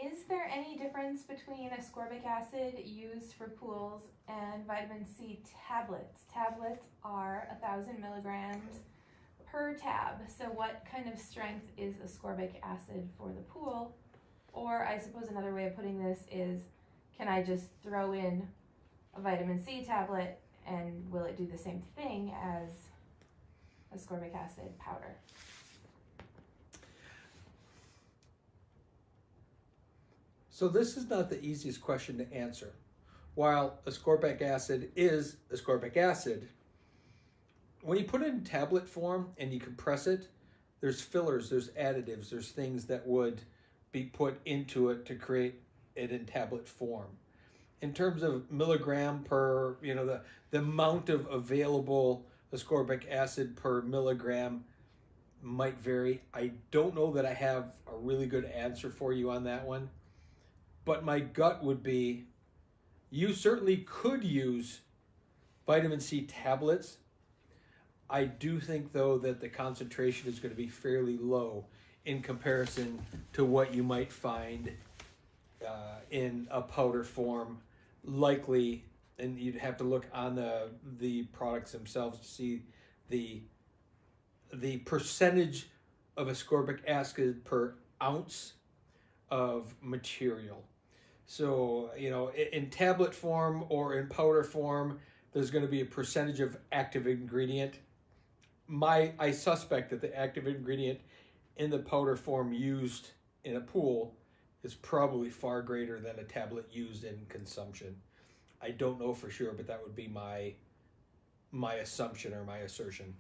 Is there any difference between ascorbic acid used for pools and vitamin C tablets? Tablets are 1,000 milligrams per tab. So what kind of strength is ascorbic acid for the pool? Or I suppose another way of putting this is, can I just throw in a vitamin C tablet and will it do the same thing as ascorbic acid powder? So this is not the easiest question to answer. While ascorbic acid is ascorbic acid, when you put it in tablet form and you compress it, there's fillers, there's additives, there's things that would be put into it to create it in tablet form. In terms of milligram per, the amount of available ascorbic acid per milligram might vary. I don't know that I have a really good answer for you on that one. But my gut would be, you certainly could use vitamin C tablets. I do think, though, that the concentration is going to be fairly low in comparison to what you might find in a powder form. Likely, and you'd have to look on the products themselves to see the percentage of ascorbic acid per ounce of material. So, in tablet form or in powder form, there's going to be a percentage of active ingredient. I suspect that the active ingredient in the powder form used in a pool is probably far greater than a tablet used in consumption. I don't know for sure, but that would be my assumption or my assertion.